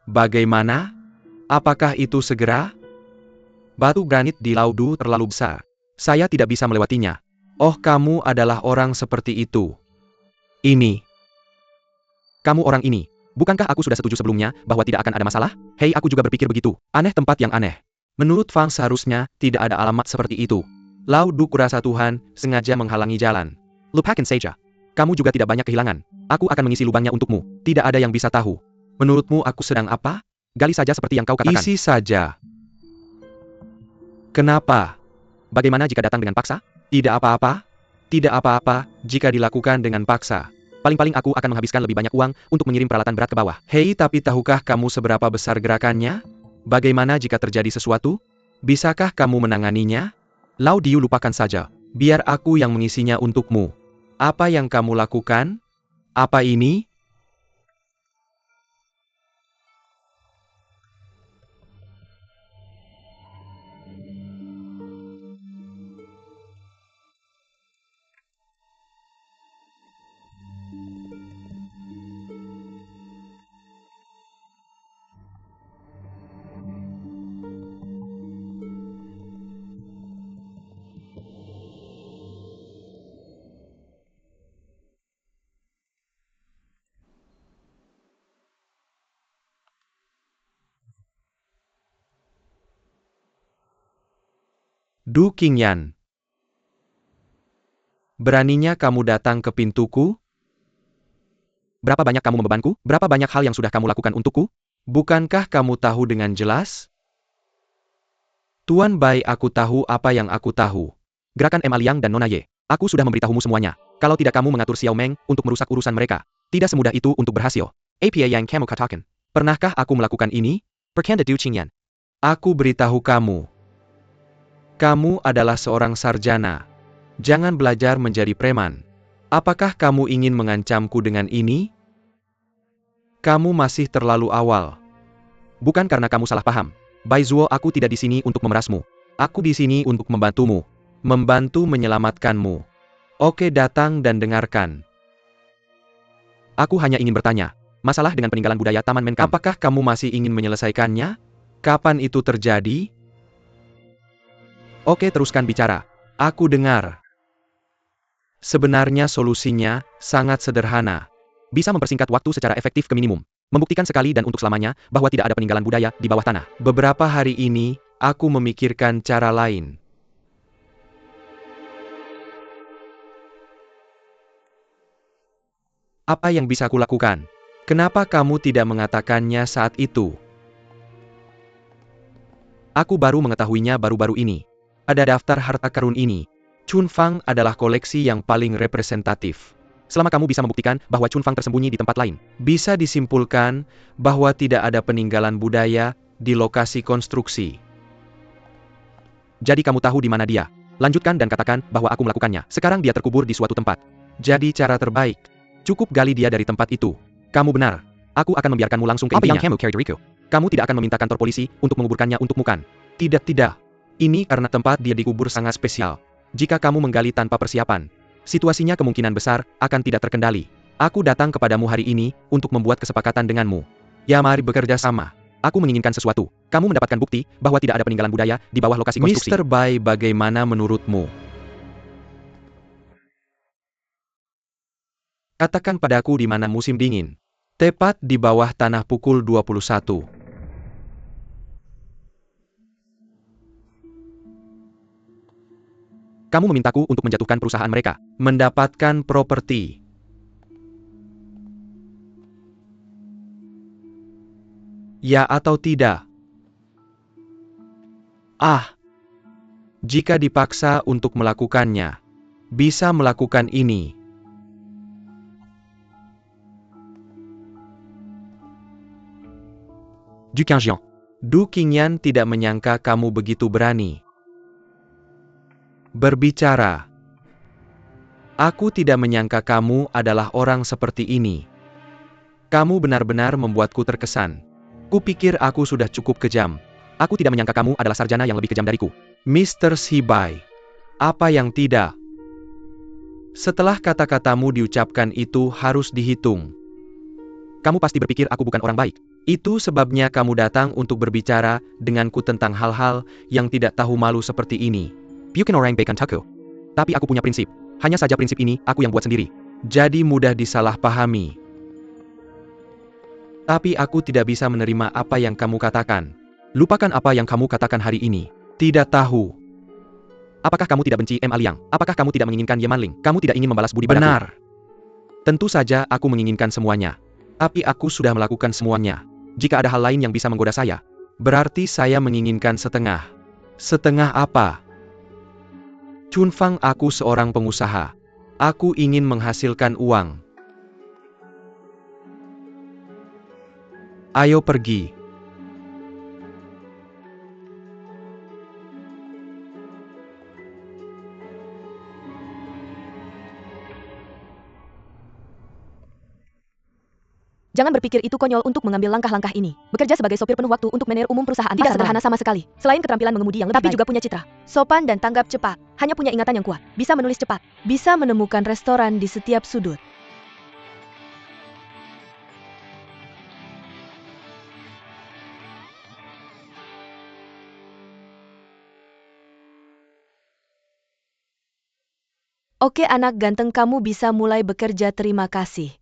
Bagaimana? Apakah itu segera? Batu granit di Laudu terlalu besar. Saya tidak bisa melewatinya. Oh, kamu adalah orang seperti itu. Ini. Kamu orang ini. Bukankah aku sudah setuju sebelumnya bahwa tidak akan ada masalah? Hei, aku juga berpikir begitu. Aneh, tempat yang aneh. Menurut Fang seharusnya tidak ada alamat seperti itu. Laudu kurasa Tuhan sengaja menghalangi jalan. Lupakan saja. Kamu juga tidak banyak kehilangan. Aku akan mengisi lubangnya untukmu. Tidak ada yang bisa tahu. Menurutmu aku sedang apa? Gali saja seperti yang kau katakan. Isi saja. Kenapa? Bagaimana jika datang dengan paksa? Tidak apa-apa. Tidak apa-apa jika dilakukan dengan paksa. Paling-paling aku akan menghabiskan lebih banyak uang untuk mengirim peralatan berat ke bawah. Hei, tapi tahukah kamu seberapa besar gerakannya? Bagaimana jika terjadi sesuatu? Bisakah kamu menanganinya? Lau Diu, lupakan saja. Biar aku yang mengisinya untukmu. Apa yang kamu lakukan? Apa ini? Du Qingyan. Beraninya kamu datang ke pintuku? Berapa banyak kamu membebanku? Berapa banyak hal yang sudah kamu lakukan untukku? Bukankah kamu tahu dengan jelas? Tuan Bai, aku tahu apa yang aku tahu. Gerakan Emma Liang dan Nona Ye. Aku sudah memberitahumu semuanya. Kalau tidak kamu mengatur Xiao Meng untuk merusak urusan mereka. Tidak semudah itu untuk berhasil. Apa yang kamu katakan? Pernahkah aku melakukan ini? Perkanda Du Qingyan. Aku beritahu kamu. Kamu adalah seorang sarjana. Jangan belajar menjadi preman. Apakah kamu ingin mengancamku dengan ini? Kamu masih terlalu awal. Bukan karena kamu salah paham. Baizuo, aku tidak di sini untuk memerasmu. Aku di sini untuk membantumu. Membantu menyelamatkanmu. Oke, datang dan dengarkan. Aku hanya ingin bertanya. Masalah dengan peninggalan budaya Taman Menkam. Apakah kamu masih ingin menyelesaikannya? Kapan itu terjadi? Oke, teruskan bicara. Aku dengar. Sebenarnya solusinya sangat sederhana. Bisa mempersingkat waktu secara efektif ke minimum. Membuktikan sekali dan untuk selamanya bahwa tidak ada peninggalan budaya di bawah tanah. Beberapa hari ini, aku memikirkan cara lain. Apa yang bisa kulakukan? Kenapa kamu tidak mengatakannya saat itu? Aku baru mengetahuinya baru-baru ini. Ada daftar harta karun ini. Chunfang adalah koleksi yang paling representatif. Selama kamu bisa membuktikan bahwa Chunfang tersembunyi di tempat lain, bisa disimpulkan bahwa tidak ada peninggalan budaya di lokasi konstruksi. Jadi kamu tahu di mana dia. Lanjutkan dan katakan bahwa aku melakukannya. Sekarang dia terkubur di suatu tempat. Jadi cara terbaik. Cukup gali dia dari tempat itu. Kamu benar. Aku akan membiarkanmu langsung ke intinya. Kamu tidak akan meminta kantor polisi untuk menguburkannya untukmu kan? Tidak. Ini karena tempat dia dikubur sangat spesial. Jika kamu menggali tanpa persiapan, situasinya kemungkinan besar akan tidak terkendali. Aku datang kepadamu hari ini untuk membuat kesepakatan denganmu. Ya, mari bekerja sama. Aku menginginkan sesuatu. Kamu mendapatkan bukti bahwa tidak ada peninggalan budaya di bawah lokasi konstruksi. Mr. Bai, bagaimana menurutmu? Katakan padaku di mana musim dingin. Tepat di bawah tanah pukul 21. Kamu memintaku untuk menjatuhkan perusahaan mereka. Mendapatkan properti. Ya atau tidak? Jika dipaksa untuk melakukannya, bisa melakukan ini. Du Qingyan tidak menyangka kamu begitu berani berbicara. Aku tidak menyangka kamu adalah orang seperti ini. Kamu benar-benar membuatku terkesan. Kupikir aku sudah cukup kejam. Aku tidak menyangka kamu adalah sarjana yang lebih kejam dariku. Mr. Shibai. Apa yang tidak? Setelah kata-katamu diucapkan itu harus dihitung. Kamu pasti berpikir aku bukan orang baik. Itu sebabnya kamu datang untuk berbicara denganku tentang hal-hal yang tidak tahu malu seperti ini. Bukan orang baikan taku. Tapi aku punya prinsip. Hanya saja prinsip ini aku yang buat sendiri. Jadi mudah disalahpahami. Tapi aku tidak bisa menerima apa yang kamu katakan. Lupakan apa yang kamu katakan hari ini. Tidak tahu. Apakah kamu tidak benci Ma Liang? Apakah kamu tidak menginginkan Ye Manling? Kamu tidak ingin membalas budi padaku? Benar. Tentu saja aku menginginkan semuanya. Tapi aku sudah melakukan semuanya. Jika ada hal lain yang bisa menggoda saya, berarti saya menginginkan setengah. Setengah apa? Chunfang, aku seorang pengusaha. Aku ingin menghasilkan uang. Ayo pergi. Jangan berpikir itu konyol untuk mengambil langkah-langkah ini. Bekerja sebagai sopir penuh waktu untuk manajer umum perusahaan tidak sederhana sama sekali. Selain keterampilan mengemudi yang lebih baik, juga punya citra sopan dan tanggap cepat. Hanya punya ingatan yang kuat. Bisa menulis cepat. Bisa menemukan restoran di setiap sudut. Oke anak ganteng, kamu bisa mulai bekerja, terima kasih.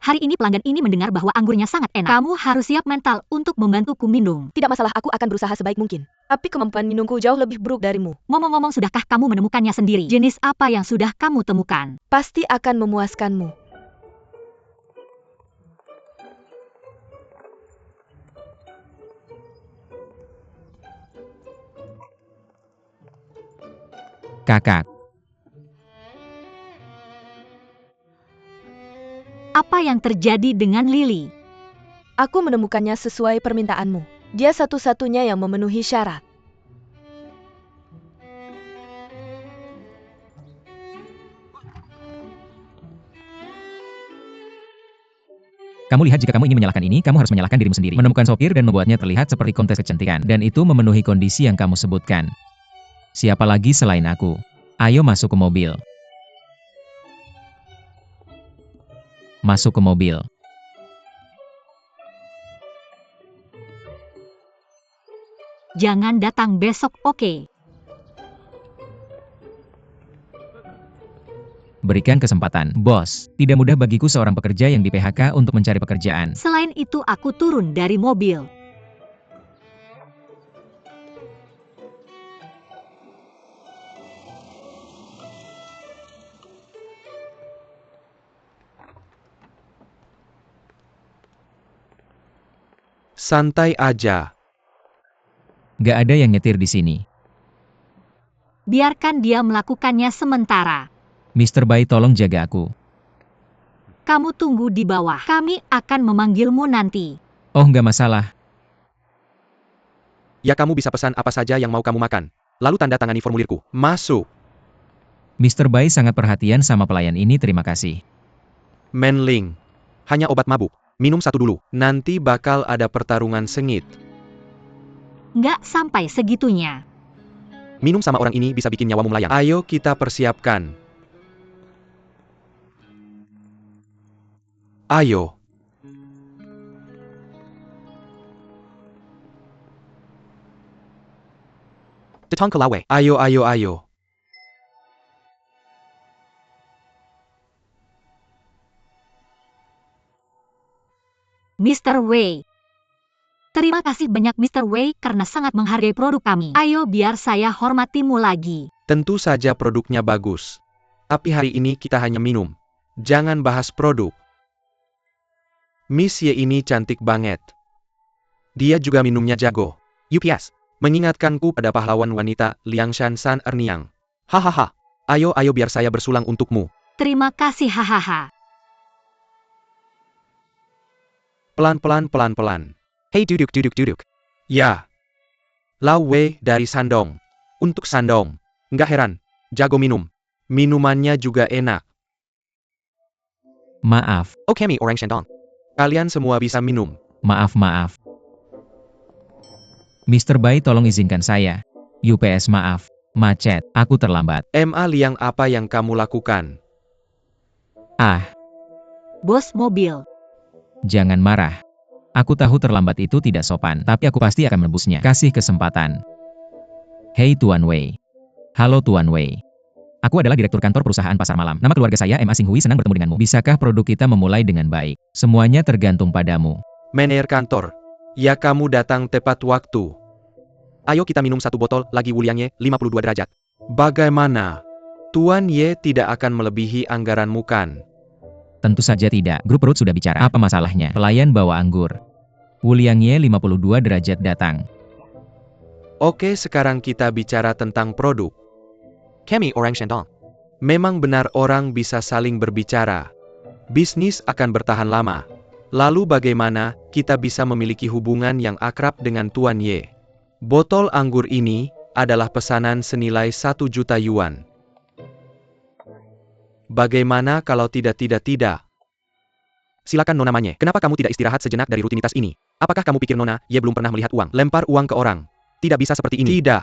Hari ini pelanggan ini mendengar bahwa anggurnya sangat enak. Kamu harus siap mental untuk membantuku minum. Tidak masalah, aku akan berusaha sebaik mungkin. Tapi kemampuan minumku jauh lebih buruk darimu. Ngomong-ngomong, sudahkah kamu menemukannya sendiri? Jenis apa yang sudah kamu temukan? Pasti akan memuaskanmu. Kakak. Apa yang terjadi dengan Lily? Aku menemukannya sesuai permintaanmu. Dia satu-satunya yang memenuhi syarat. Kamu lihat jika kamu ingin menyalahkan ini, kamu harus menyalahkan dirimu sendiri. Menemukan sopir dan membuatnya terlihat seperti kontes kecantikan. Dan itu memenuhi kondisi yang kamu sebutkan. Siapa lagi selain aku? Ayo masuk ke mobil. Masuk ke mobil. Jangan datang besok, oke? Berikan kesempatan, bos. Tidak mudah bagiku seorang pekerja yang di PHK untuk mencari pekerjaan. Selain itu aku turun dari mobil. Santai aja. Gak ada yang nyetir di sini. Biarkan dia melakukannya sementara. Mr. Bai, tolong jaga aku. Kamu tunggu di bawah. Kami akan memanggilmu nanti. Oh, nggak masalah. Ya, kamu bisa pesan apa saja yang mau kamu makan. Lalu tanda tangani formulirku. Masuk. Mr. Bai sangat perhatian sama pelayan ini, terima kasih. Menling. Hanya obat mabuk. Minum satu dulu. Nanti bakal ada pertarungan sengit. Nggak sampai segitunya. Minum sama orang ini bisa bikin nyawamu melayang. Ayo kita persiapkan. Ayo. Detong Kelawe. Ayo, ayo, ayo. Mr. Wei. Terima kasih banyak Mr. Wei karena sangat menghargai produk kami. Ayo biar saya hormatimu lagi. Tentu saja produknya bagus. Tapi hari ini kita hanya minum. Jangan bahas produk. Miss Ye ini cantik banget. Dia juga minumnya jago. UPS. Mengingatkanku pada pahlawan wanita, Liang Shan San Erniang. Hahaha. Ayo, ayo biar saya bersulang untukmu. Terima kasih hahaha. Pelan-pelan, pelan-pelan. Hei duduk, duduk, duduk. Ya. Lau Wei dari Shandong. Untuk Shandong. Nggak heran. Jago minum. Minumannya juga enak. Maaf, Oke, mi orang Shandong. Kalian semua bisa minum. maaf. Mr. Bai, tolong izinkan saya. UPS, maaf. Macet, aku terlambat. Ma Liang, apa yang kamu lakukan? Ah, Bos mobil. jangan marah. Aku tahu terlambat itu tidak sopan, tapi aku pasti akan menebusnya. Kasih kesempatan. Hei Tuan Wei. Halo Tuan Wei. Aku adalah direktur kantor perusahaan pasar malam. Nama keluarga saya Ma Xinghui, senang bertemu denganmu. Bisakah produk kita memulai dengan baik? Semuanya tergantung padamu. Manajer kantor. Ya, kamu datang tepat waktu. Ayo kita minum satu botol lagi Wuliang Ye, 52 derajat. Bagaimana? Tuan Ye tidak akan melebihi anggaranmu kan? Tentu saja tidak. Grup perut sudah bicara. Apa masalahnya? Pelayan bawa anggur. Wuliang Ye 52 derajat datang. Oke, sekarang kita bicara tentang produk. Kami orang Shandong. Memang benar orang bisa saling berbicara. Bisnis akan bertahan lama. Lalu bagaimana kita bisa memiliki hubungan yang akrab dengan Tuan Ye? Botol anggur ini adalah pesanan senilai 1 juta yuan. Bagaimana kalau tidak? Silakan Nona Manye, kenapa kamu tidak istirahat sejenak dari rutinitas ini? Apakah kamu pikir Nona Ye belum pernah melihat uang? Lempar uang ke orang. Tidak bisa seperti ini. Tidak.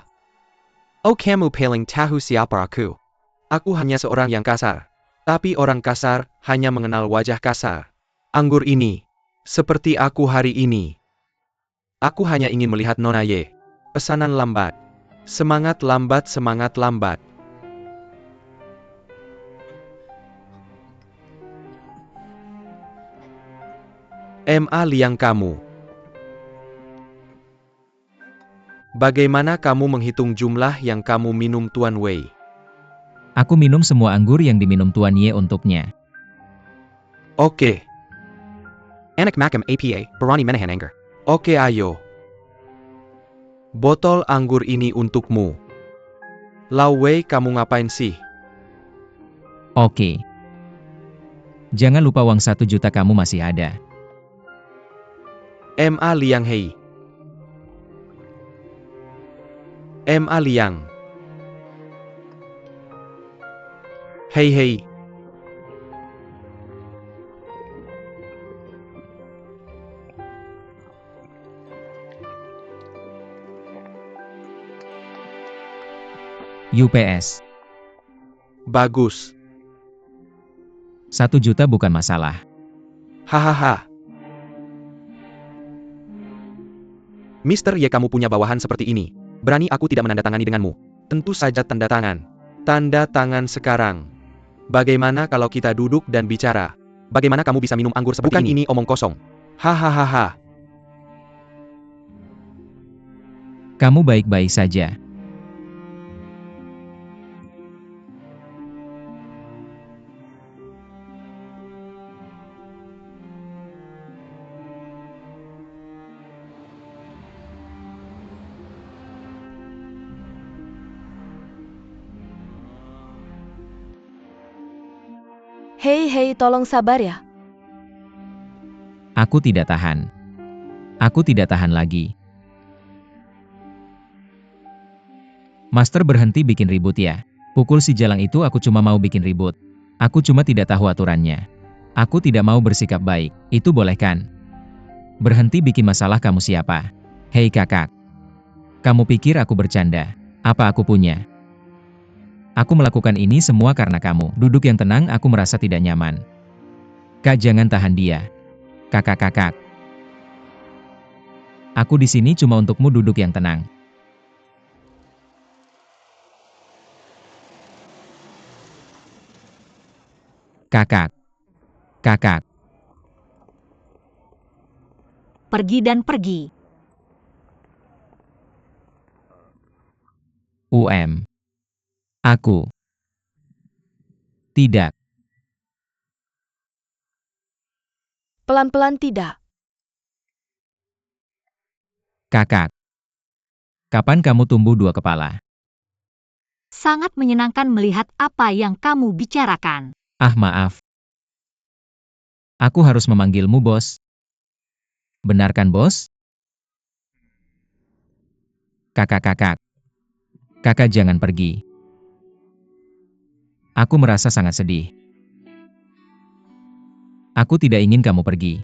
Oh, kamu paling tahu siapa aku. Aku hanya seorang yang kasar. Tapi orang kasar hanya mengenal wajah kasar. Anggur ini. Seperti aku hari ini. Aku hanya ingin melihat Nona Ye. Pesanan lambat. Semangat lambat, semangat lambat. Ma Liang, kamu. Bagaimana kamu menghitung jumlah yang kamu minum Tuan Wei? Aku minum semua anggur yang diminum Tuan Ye untuknya. Oke. Anak makam APA, Berani Menahan Anger. Oke, ayo. Botol anggur ini untukmu. Lau Wei, kamu ngapain sih? Oke. Jangan lupa uang 1 juta kamu masih ada. Ma Liang, hei. Ma Liang. Hei. UPS. Bagus. 1 juta bukan masalah. Hahaha. Mister Y, kamu punya bawahan seperti ini. Berani aku tidak menandatangani denganmu. Tentu saja tanda tangan. Tanda tangan sekarang. Bagaimana kalau kita duduk dan bicara? Bagaimana kamu bisa minum anggur seperti ini? Bukan ini omong kosong. Hahaha. Kamu baik-baik saja. Hei, tolong sabar ya. Aku tidak tahan. Aku tidak tahan lagi. Master berhenti bikin ribut ya. Pukul si jalang itu, aku cuma mau bikin ribut. Aku cuma tidak tahu aturannya. Aku tidak mau bersikap baik. Itu boleh kan? Berhenti bikin masalah, kamu siapa? Hei kakak. Kamu pikir aku bercanda? Apa aku punya? Aku melakukan ini semua karena kamu. Duduk yang tenang, aku merasa tidak nyaman. Kak, jangan tahan dia. Kakak. Aku di sini cuma untukmu, duduk yang tenang. Kakak. Pergi dan pergi. Aku. Tidak. Pelan-pelan tidak. Kakak. Kapan kamu tumbuh 2 kepala? Sangat menyenangkan melihat apa yang kamu bicarakan. Ah, maaf. Aku harus memanggilmu bos. Benarkan bos? Kakak. Kakak jangan pergi. Aku merasa sangat sedih. Aku tidak ingin kamu pergi.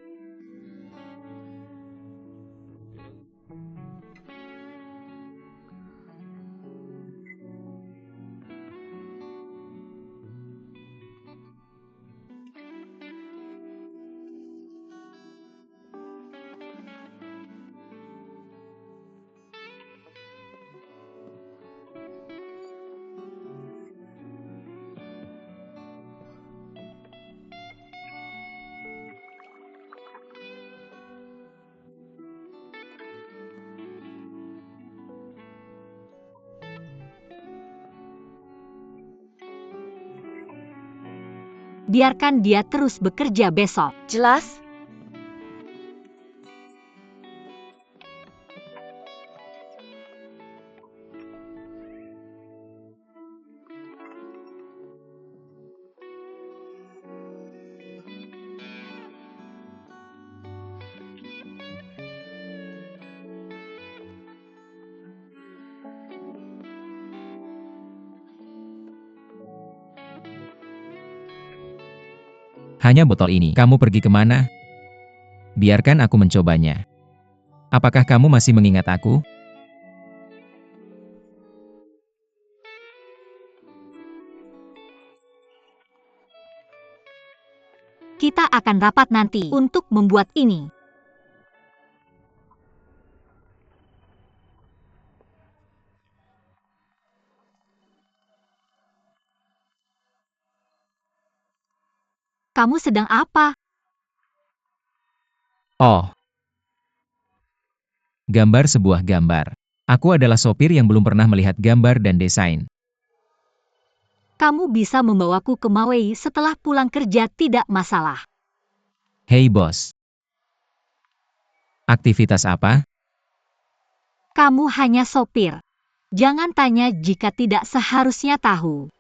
Biarkan dia terus bekerja besok. Jelas? Hanya botol ini. Kamu pergi kemana? Biarkan aku mencobanya. Apakah kamu masih mengingat aku? Kita akan rapat nanti untuk membuat ini. Kamu sedang apa? Oh. Gambar sebuah gambar. Aku adalah sopir yang belum pernah melihat gambar dan desain. Kamu bisa membawaku ke Mawei setelah pulang kerja, tidak masalah. Hei bos. Aktivitas apa? Kamu hanya sopir. Jangan tanya jika tidak seharusnya tahu.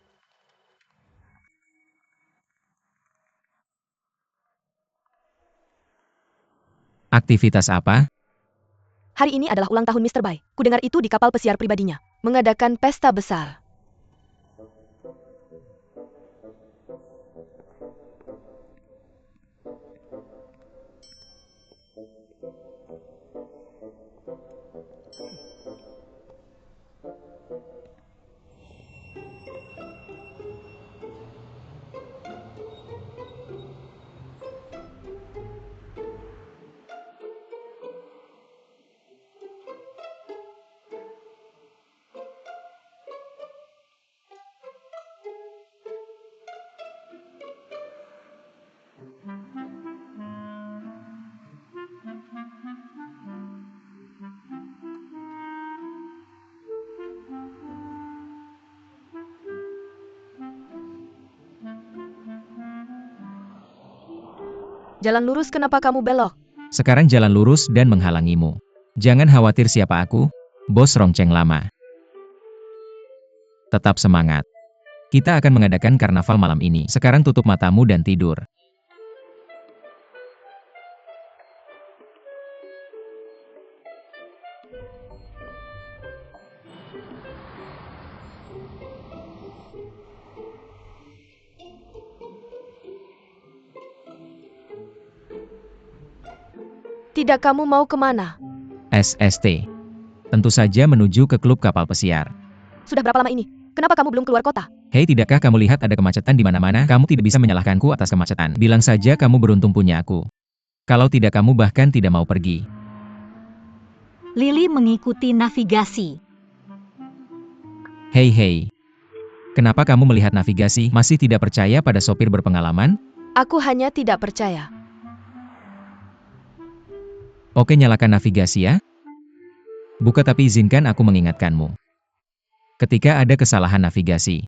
Aktivitas apa? Hari ini adalah ulang tahun Mr. Bai. Kudengar itu di kapal pesiar pribadinya. Mengadakan pesta besar. Jalan lurus, kenapa kamu belok? Sekarang jalan lurus dan menghalangimu. Jangan khawatir siapa aku, bos ronceng lama. Tetap semangat. Kita akan mengadakan karnaval malam ini. Sekarang tutup matamu dan tidur. Tidak, kamu mau kemana? SST. Tentu saja menuju ke klub kapal pesiar. Sudah berapa lama ini? Kenapa kamu belum keluar kota? Hei, tidakkah kamu lihat ada kemacetan di mana-mana? Kamu tidak bisa menyalahkanku atas kemacetan. Bilang saja kamu beruntung punya aku. Kalau tidak, kamu bahkan tidak mau pergi. Lily mengikuti navigasi. Hei. Kenapa kamu melihat navigasi? Masih tidak percaya pada sopir berpengalaman? Aku hanya tidak percaya. Oke, nyalakan navigasi ya. Buka, tapi izinkan aku mengingatkanmu. Ketika ada kesalahan navigasi,